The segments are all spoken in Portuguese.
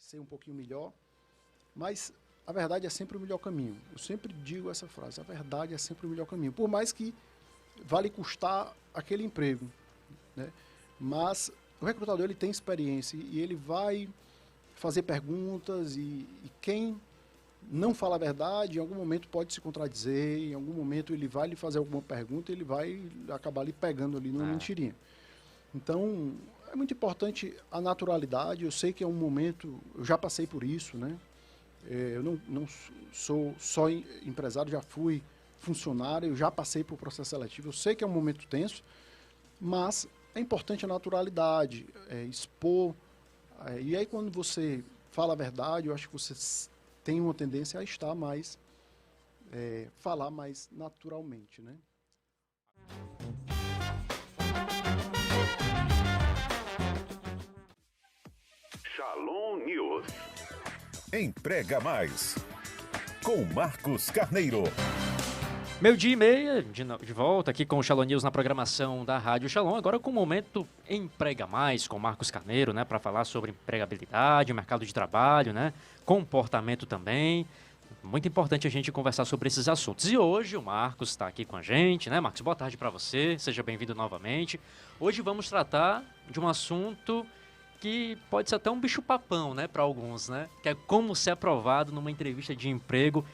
ser um pouquinho melhor, mas a verdade é sempre o melhor caminho. Eu sempre digo essa frase, a verdade é sempre o melhor caminho, por mais que vale custar aquele emprego, né? Mas o recrutador ele tem experiência e ele vai fazer perguntas e quem não fala a verdade, em algum momento pode se contradizer, em algum momento ele vai lhe fazer alguma pergunta e ele vai acabar lhe pegando ali numa mentirinha. Então, é muito importante a naturalidade. Eu sei que é um momento, eu já passei por isso, né? Eu não sou só empresário, já fui funcionário, eu já passei por processo seletivo. Eu sei que é um momento tenso, mas é importante a naturalidade, expor. E aí, quando você fala a verdade, eu acho que você tem uma tendência a estar mais, falar mais naturalmente, né? Shalom News. Emprega Mais, com Marcos Carneiro. 12:30, de volta aqui com o Shalom News na programação da Rádio Shalom. Agora com o momento Emprega Mais, com Marcos Carneiro, né? Para falar sobre empregabilidade, mercado de trabalho, né? Comportamento também. Muito importante a gente conversar sobre esses assuntos. E hoje o Marcos está aqui com a gente, né? Marcos, boa tarde para você. Seja bem-vindo novamente. Hoje vamos tratar de um assunto que pode ser até um bicho-papão, né? Para alguns, né? Que é como ser aprovado numa entrevista de emprego.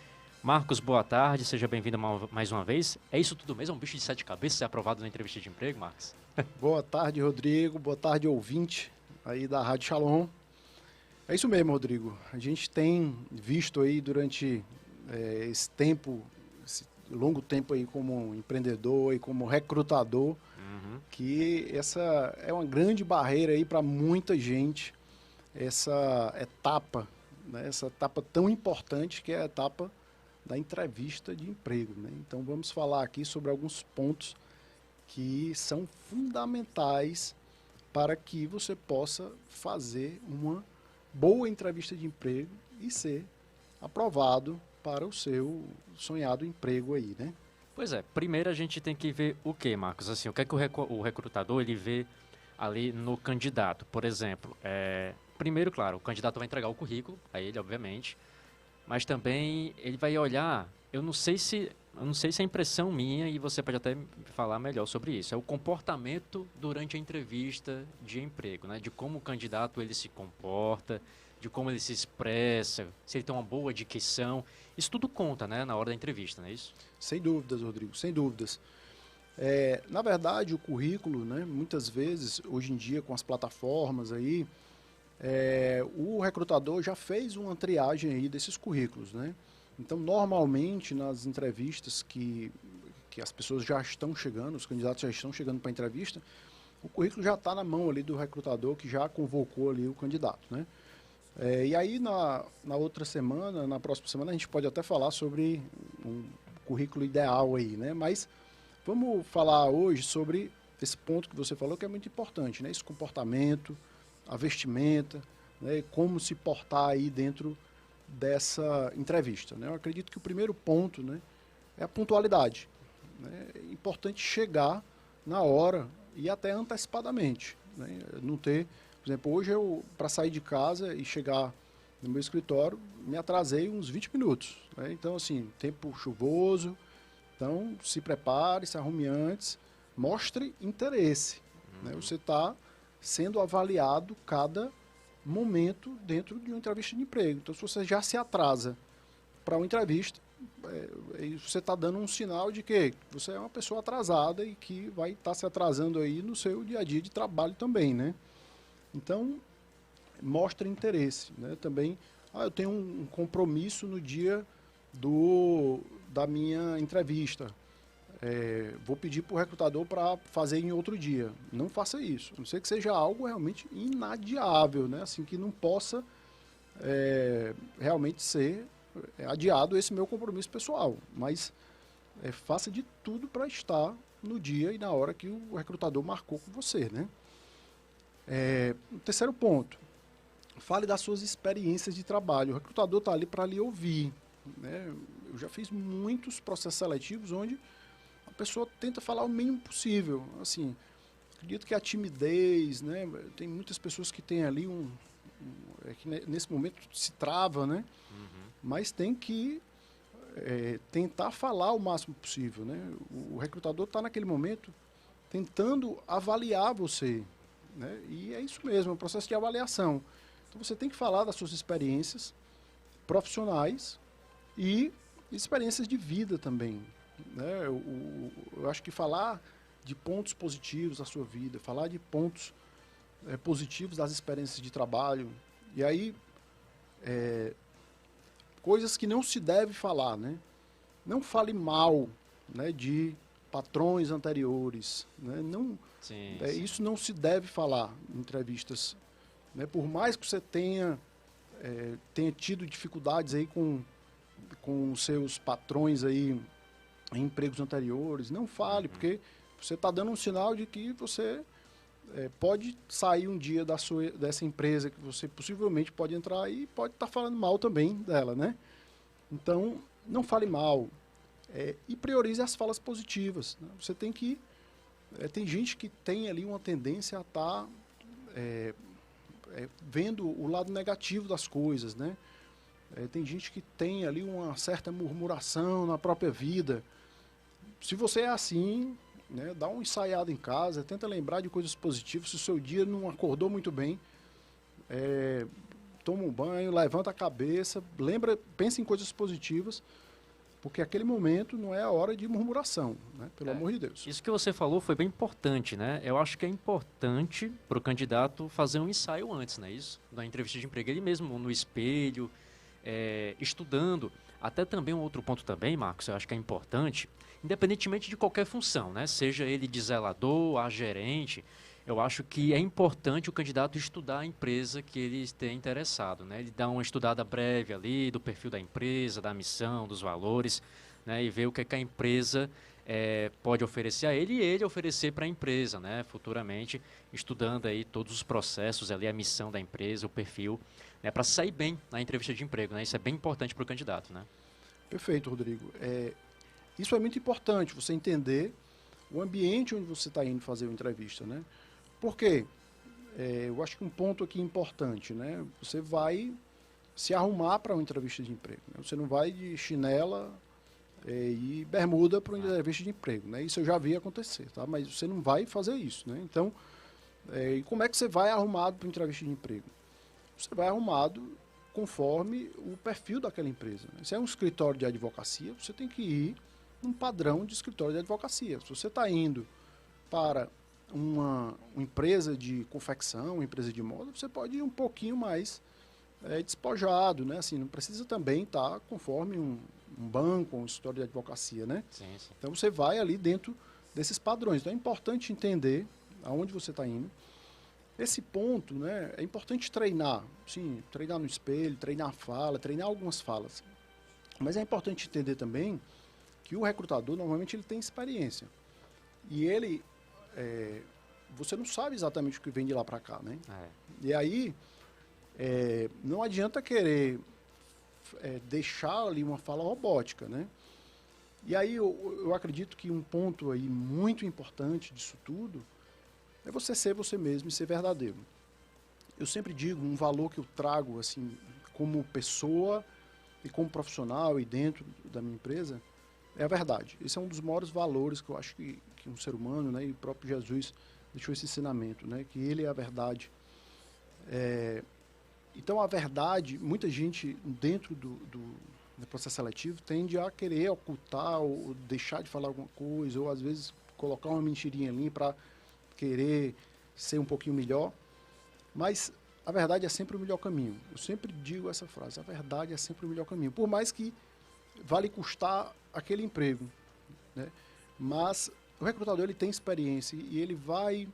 Marcos, boa tarde, seja bem-vindo mais uma vez. É isso tudo mesmo? É um bicho de 7 cabeças ser aprovado na entrevista de emprego, Marcos? Boa tarde, Rodrigo. Boa tarde, ouvinte aí da Rádio Shalom. É isso mesmo, Rodrigo. A gente tem visto aí durante esse tempo, esse longo tempo aí como empreendedor e como recrutador, que essa é uma grande barreira aí para muita gente, essa etapa, né? Essa etapa tão importante que é a etapa da entrevista de emprego, né? Então vamos falar aqui sobre alguns pontos que são fundamentais para que você possa fazer uma boa entrevista de emprego e ser aprovado para o seu sonhado emprego aí, né? Pois é, primeiro a gente tem que ver o que, Marcos? Assim, o que é que o recrutador ele vê ali no candidato? Por exemplo, primeiro, claro, o candidato vai entregar o currículo a ele, obviamente, mas também ele vai olhar, eu não sei se é impressão minha e você pode até falar melhor sobre isso, é o comportamento durante a entrevista de emprego, né? De como o candidato ele se comporta, de como ele se expressa, se ele tem uma boa dicção, isso tudo conta, né, na hora da entrevista, não é isso? Sem dúvidas, Rodrigo, sem dúvidas. Na verdade, o currículo, né, muitas vezes, hoje em dia, com as plataformas aí, o recrutador já fez uma triagem aí desses currículos, né? Então, normalmente, nas entrevistas que as pessoas já estão chegando, os candidatos já estão chegando para a entrevista, o currículo já está na mão ali do recrutador que já convocou ali o candidato, né? E aí, na outra semana, na próxima semana, a gente pode até falar sobre um currículo ideal aí, né? Mas vamos falar hoje sobre esse ponto que você falou, que é muito importante, né? Esse comportamento, a vestimenta, né? Como se portar aí dentro dessa entrevista, né? Eu acredito que o primeiro ponto, né, é a pontualidade, né? É importante chegar na hora e até antecipadamente, né? Não ter, por exemplo, hoje eu, para sair de casa e chegar no meu escritório, me atrasei uns 20 minutos, né? Então, assim, tempo chuvoso, então se prepare, se arrume antes, mostre interesse, né? Você está sendo avaliado cada momento dentro de uma entrevista de emprego. Então, se você já se atrasa para uma entrevista, você está dando um sinal de que você é uma pessoa atrasada e que vai estar se atrasando aí no seu dia a dia de trabalho também, né? Então, mostre interesse, né? Também, eu tenho um compromisso no dia da minha entrevista. Vou pedir para o recrutador para fazer em outro dia. Não faça isso. A não ser que seja algo realmente inadiável, né? Assim, que não possa realmente ser adiado esse meu compromisso pessoal. Mas faça de tudo para estar no dia e na hora que o recrutador marcou com você, né? Terceiro ponto. Fale das suas experiências de trabalho. O recrutador está ali para lhe ouvir, né? Eu já fiz muitos processos seletivos onde a pessoa tenta falar o mínimo possível. Assim, acredito que a timidez, né? Tem muitas pessoas que têm ali é que nesse momento se trava, né? Mas tem que tentar falar o máximo possível, né? O recrutador está naquele momento tentando avaliar você, né? E é isso mesmo, é um processo de avaliação. Então você tem que falar das suas experiências profissionais e experiências de vida também, né? Eu acho que falar de pontos positivos da sua vida, falar de pontos positivos das experiências de trabalho, e aí coisas que não se deve falar, né? Não fale mal, né, de patrões anteriores, né? Não, Sim, isso não se deve falar em entrevistas, né? Por mais que você tenha tido dificuldades aí com os seus patrões aí em empregos anteriores, não fale, porque você está dando um sinal de que você pode sair um dia dessa empresa que você possivelmente pode entrar e pode estar falando mal também dela, né? Então, não fale mal e priorize as falas positivas, né? Você tem que... tem gente que tem ali uma tendência a estar vendo o lado negativo das coisas, né? Tem gente que tem ali uma certa murmuração na própria vida. Se você é assim, né, dá uma ensaiada em casa, tenta lembrar de coisas positivas. Se o seu dia não acordou muito bem, toma um banho, levanta a cabeça, pensa em coisas positivas, porque aquele momento não é a hora de murmuração, né? Pelo amor de Deus. Isso que você falou foi bem importante, né? Eu acho que é importante para o candidato fazer um ensaio antes, né? Isso, na entrevista de emprego, ele mesmo no espelho, estudando. Até também um outro ponto também, Marcos, eu acho que é importante, independentemente de qualquer função, né? Seja ele de zelador, a gerente, eu acho que é importante o candidato estudar a empresa que ele esteja interessado, né? Ele dá uma estudada breve ali do perfil da empresa, da missão, dos valores, né? E ver o que a empresa pode oferecer a ele e ele oferecer para a empresa, né? Futuramente, estudando aí todos os processos ali, a missão da empresa, o perfil, né? Para sair bem na entrevista de emprego, né? Isso é bem importante para o candidato, né? Perfeito, Rodrigo. Isso é muito importante, você entender o ambiente onde você está indo fazer uma entrevista, né? Por quê? Eu acho que um ponto aqui importante, né? Você vai se arrumar para uma entrevista de emprego, né? Você não vai de chinela e bermuda para uma entrevista de emprego, né? Isso eu já vi acontecer, tá? Mas você não vai fazer isso, né? Então, e como é que você vai arrumado para uma entrevista de emprego? Você vai arrumado conforme o perfil daquela empresa, né? Se é um escritório de advocacia, você tem que ir num padrão de escritório de advocacia. Se você está indo para uma empresa de confecção, uma empresa de moda, você pode ir um pouquinho mais despojado, né? Assim, não precisa também estar conforme um banco, um escritório de advocacia, né? Sim, sim. Então você vai ali dentro desses padrões. Então é importante entender aonde você está indo. Esse ponto, né, é importante treinar, sim, treinar no espelho, treinar a fala, treinar algumas falas. Mas é importante entender também que o recrutador, normalmente, ele tem experiência. E ele, você não sabe exatamente o que vem de lá para cá, né? E aí, não adianta querer deixar ali uma fala robótica, né? E aí, eu acredito que um ponto aí muito importante disso tudo é você ser você mesmo e ser verdadeiro. Eu sempre digo, um valor que eu trago, assim, como pessoa e como profissional e dentro da minha empresa, é a verdade. Esse é um dos maiores valores que eu acho que um ser humano, né, e o próprio Jesus deixou esse ensinamento, né, que ele é a verdade. Então, a verdade, muita gente dentro do processo seletivo tende a querer ocultar ou deixar de falar alguma coisa, ou às vezes colocar uma mentirinha ali para querer ser um pouquinho melhor, mas a verdade é sempre o melhor caminho. Eu sempre digo essa frase, a verdade é sempre o melhor caminho, por mais que vale custar aquele emprego, né? Mas o recrutador, ele tem experiência e ele vai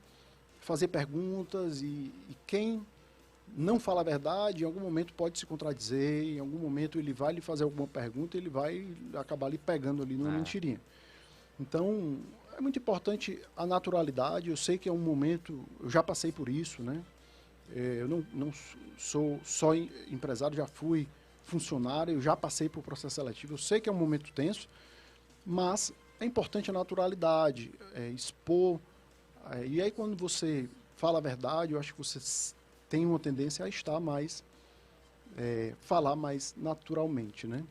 fazer perguntas e quem não fala a verdade, em algum momento pode se contradizer, em algum momento ele vai lhe fazer alguma pergunta e ele vai acabar lhe pegando ali numa mentirinha. Então, é muito importante a naturalidade. Eu sei que é um momento, eu já passei por isso, né? Eu não sou só empresário, já fui funcionário, eu já passei por processo seletivo. Eu sei que é um momento tenso, mas é importante a naturalidade, expor. E aí, quando você fala a verdade, eu acho que você tem uma tendência a estar mais, falar mais naturalmente, né?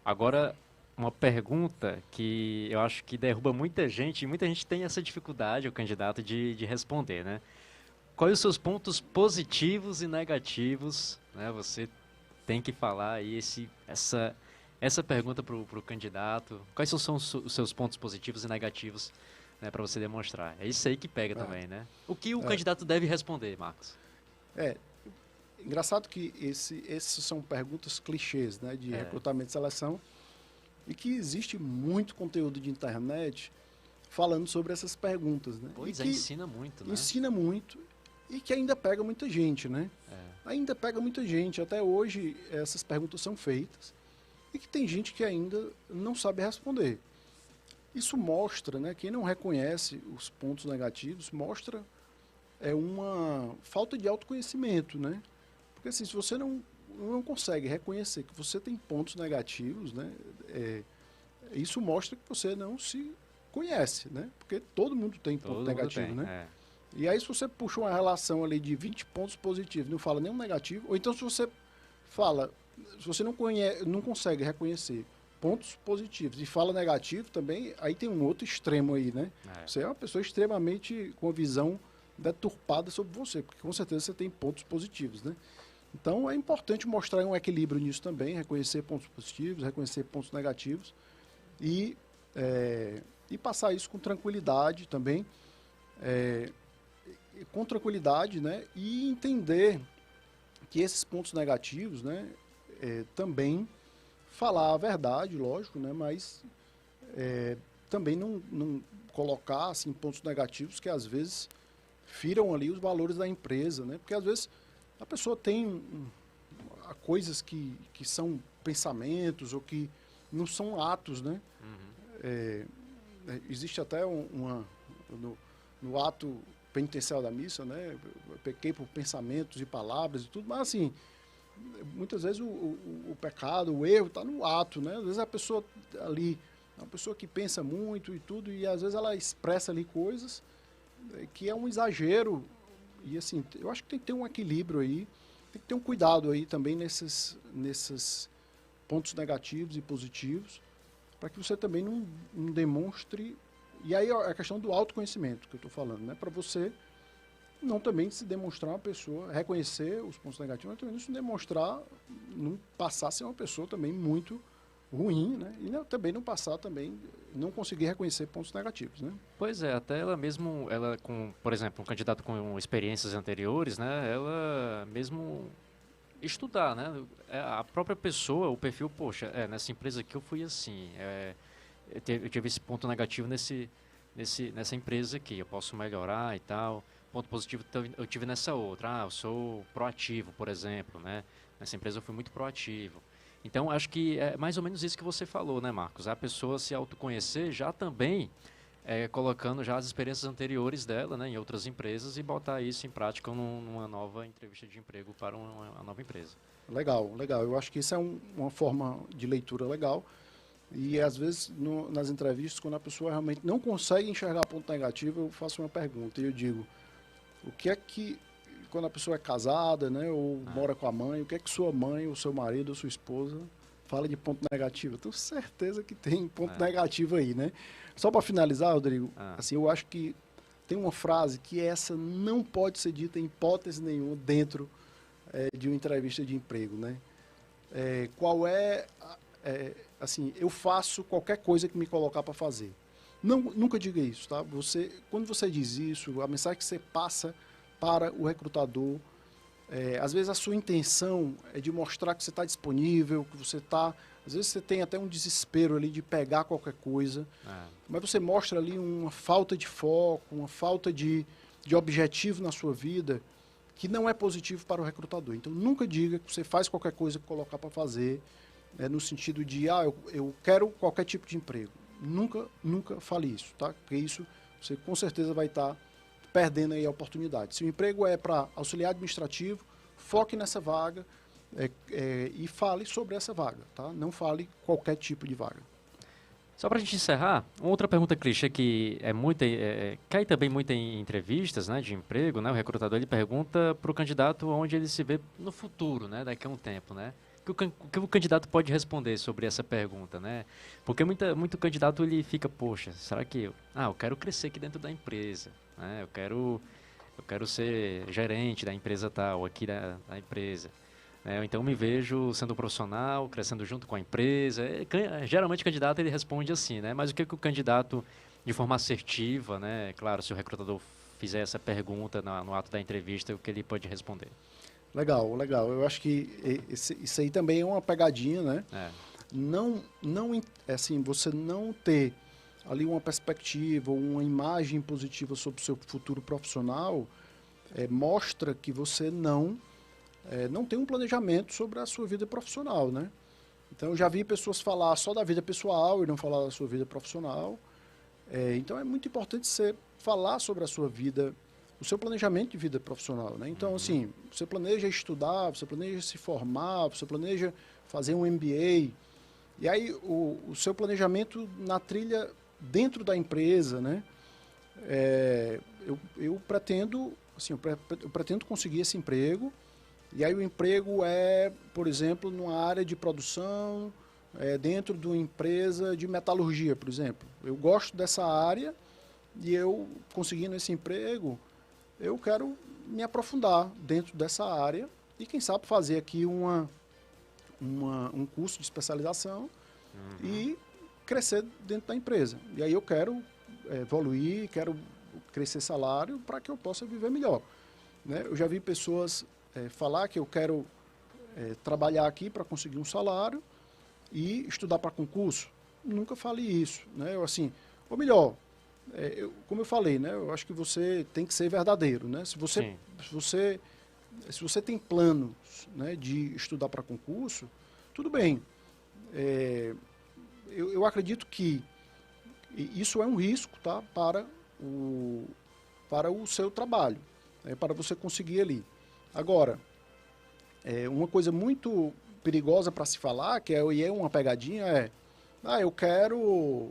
Agora, uma pergunta que eu acho que derruba muita gente, e muita gente tem essa dificuldade, o candidato, de responder, né? Quais os seus pontos positivos e negativos, né? Você tem que falar aí essa pergunta para o candidato. Quais são os seus pontos positivos e negativos, né, para você demonstrar? É isso aí que pega também, né? O que o candidato deve responder, Marcos? Engraçado que esses são perguntas clichês, né, de recrutamento e seleção, e que existe muito conteúdo de internet falando sobre essas perguntas, né? Pois ensina muito, né? Ensina muito e que ainda pega muita gente, né? Ainda pega muita gente. Até hoje essas perguntas são feitas e que tem gente que ainda não sabe responder. Isso mostra, né, quem não reconhece os pontos negativos, mostra uma falta de autoconhecimento, né? Porque assim, se você não consegue reconhecer que você tem pontos negativos, né, isso mostra que você não se conhece, né? Porque todo mundo tem ponto negativo, né? E aí se você puxa uma relação ali de 20 pontos positivos, não fala nenhum negativo, ou então se você não consegue reconhecer pontos positivos e fala negativo também, aí tem um outro extremo aí, né? Você é uma pessoa extremamente com a visão deturpada sobre você, porque com certeza você tem pontos positivos, né? Então é importante mostrar um equilíbrio nisso também, reconhecer pontos positivos, reconhecer pontos negativos e passar isso com tranquilidade também, né? E entender que esses pontos negativos, né, também falar a verdade, lógico, né, mas também não colocar assim, pontos negativos que às vezes firam ali os valores da empresa, né? Porque às vezes a pessoa tem coisas que são pensamentos ou que não são atos, né? Existe até no ato penitencial da missa, né? Eu pequei por pensamentos e palavras e tudo, mas assim, muitas vezes o pecado, o erro está no ato, né? Às vezes a pessoa ali, é uma pessoa que pensa muito e tudo, e às vezes ela expressa ali coisas que é um exagero. E assim, eu acho que tem que ter um equilíbrio aí, tem que ter um cuidado aí também nesses pontos negativos e positivos, para que você também não demonstre. E aí é a questão do autoconhecimento que eu estou falando, né? Para você não também se demonstrar uma pessoa, reconhecer os pontos negativos, mas também não se demonstrar, não passar a ser uma pessoa também muito ruim, né? E também não passar também, não conseguir reconhecer pontos negativos, né? Pois é, até ela com, por exemplo, um candidato com experiências anteriores, né? Ela mesmo estudar, né? A própria pessoa, o perfil, poxa, nessa empresa aqui eu fui assim, eu tive esse ponto negativo nessa empresa aqui, eu posso melhorar e tal. Ponto positivo eu tive nessa outra, eu sou proativo, por exemplo, né? Nessa empresa eu fui muito proativo. Então, acho que é mais ou menos isso que você falou, né, Marcos? A pessoa se autoconhecer já também colocando já as experiências anteriores dela, né, em outras empresas e botar isso em prática numa nova entrevista de emprego para uma nova empresa. Legal, legal. Eu acho que isso é uma forma de leitura legal. E, às vezes, nas entrevistas, quando a pessoa realmente não consegue enxergar ponto negativo, eu faço uma pergunta e eu digo, o que é que, quando a pessoa é casada, né, ou mora com a mãe, o que é que sua mãe, ou seu marido, ou sua esposa fala de ponto negativo? Eu tenho certeza que tem ponto negativo aí, né? Só para finalizar, Rodrigo, assim, eu acho que tem uma frase que essa não pode ser dita em hipótese nenhuma dentro de uma entrevista de emprego, né? Assim, eu faço qualquer coisa que me colocar para fazer. Nunca diga isso, tá? Quando você diz isso, a mensagem que você passa para o recrutador, às vezes a sua intenção é de mostrar que você está disponível, que você está... Às vezes você tem até um desespero ali de pegar qualquer coisa, mas você mostra ali uma falta de foco, uma falta de objetivo na sua vida, que não é positivo para o recrutador. Então, nunca diga que você faz qualquer coisa que colocar para fazer, no sentido de, eu quero qualquer tipo de emprego. Nunca fale isso, tá? Porque isso você com certeza vai estar perdendo aí a oportunidade. Se o emprego é para auxiliar administrativo, foque nessa vaga e fale sobre essa vaga, tá? Não fale qualquer tipo de vaga. Só para a gente encerrar, uma outra pergunta clichê que cai também muito em entrevistas, né, de emprego, né? O recrutador ele pergunta para o candidato onde ele se vê no futuro, né, daqui a um tempo, né? O que o candidato pode responder sobre essa pergunta, né? Porque muito candidato ele fica, poxa, será que eu quero crescer aqui dentro da empresa, né? Eu quero ser gerente da empresa tal, aqui da empresa. Então, me vejo sendo um profissional, crescendo junto com a empresa. Geralmente, o candidato ele responde assim, né? Mas o que o candidato, de forma assertiva, né? Claro, se o recrutador fizer essa pergunta no ato da entrevista, o que ele pode responder? Legal, legal. Eu acho que isso aí também é uma pegadinha, né? Não, assim, você não ter ali uma perspectiva, uma imagem positiva sobre o seu futuro profissional, mostra que você não tem um planejamento sobre a sua vida profissional, né? Então, eu já vi pessoas falar só da vida pessoal e não falar da sua vida profissional. Então, é muito importante você falar sobre a sua vida, o seu planejamento de vida profissional, né? Então, assim, você planeja estudar, você planeja se formar, você planeja fazer um MBA. E aí, o seu planejamento na trilha dentro da empresa, né? Eu pretendo, assim, eu pretendo conseguir esse emprego. E aí o emprego por exemplo, numa área de produção, dentro de uma empresa de metalurgia, por exemplo. Eu gosto dessa área e eu, conseguindo esse emprego, eu quero me aprofundar dentro dessa área e, quem sabe, fazer aqui um curso de especialização e crescer dentro da empresa. E aí eu quero evoluir, quero crescer salário para que eu possa viver melhor, né? Eu já vi pessoas falar que eu quero trabalhar aqui para conseguir um salário e estudar para concurso. Nunca falei isso, né? Assim, ou melhor, como eu falei, né? Eu acho que você tem que ser verdadeiro, né? Se você tem planos, né, de estudar para concurso, tudo bem. Eu acredito que isso é um risco, tá, para o seu trabalho, para você conseguir ali. Agora, uma coisa muito perigosa para se falar, e é uma pegadinha, eu quero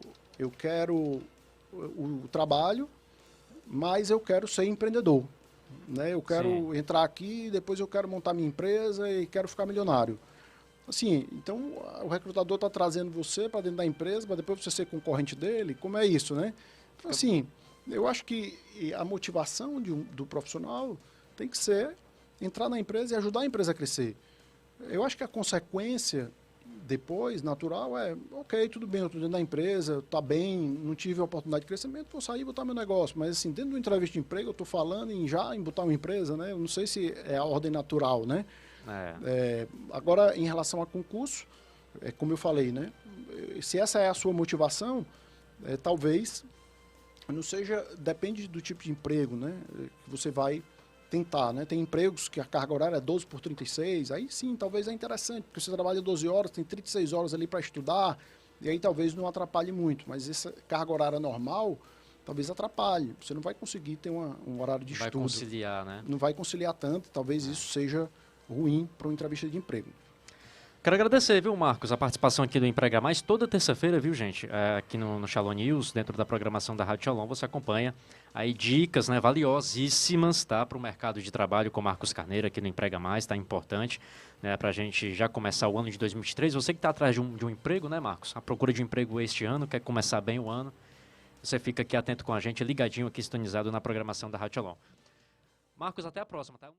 o trabalho, mas eu quero ser empreendedor, né? Eu quero entrar aqui, depois eu quero montar minha empresa e quero ficar milionário. Assim, então o recrutador está trazendo você para dentro da empresa, para depois você ser concorrente dele. Como é isso, né? Então, assim, eu acho que a motivação do profissional tem que ser entrar na empresa e ajudar a empresa a crescer. Eu acho que a consequência depois, natural, ok, tudo bem, eu estou dentro da empresa, está bem, não tive a oportunidade de crescimento, vou sair e botar meu negócio. Mas, assim, dentro do entrevista de emprego, eu estou falando em botar uma empresa, né? Eu não sei se é a ordem natural, né? Agora, em relação a concurso, como eu falei, né? Se essa é a sua motivação, talvez não seja, depende do tipo de emprego, né? Que você vai tentar, né? Tem empregos que a carga horária é 12 por 36, aí sim, talvez é interessante, porque você trabalha 12 horas, tem 36 horas ali para estudar, e aí talvez não atrapalhe muito, mas essa carga horária normal talvez atrapalhe, você não vai conseguir ter um horário de estudo. Vai conciliar, né? Não vai conciliar tanto, talvez isso seja ruim para uma entrevista de emprego. Quero agradecer, viu, Marcos, a participação aqui do Emprega Mais toda terça-feira, viu, gente? Aqui no Shalom News, dentro da programação da Rádio Shalom, você acompanha aí dicas, né, valiosíssimas, tá, para o mercado de trabalho com Marcos Carneiro aqui no Emprega Mais, tá, importante, né, para a gente já começar o ano de 2023. Você que está atrás de um emprego, né, Marcos? A procura de um emprego este ano, quer começar bem o ano, você fica aqui atento com a gente, ligadinho aqui, sintonizado na programação da Rádio Shalom. Marcos, até a próxima, tá?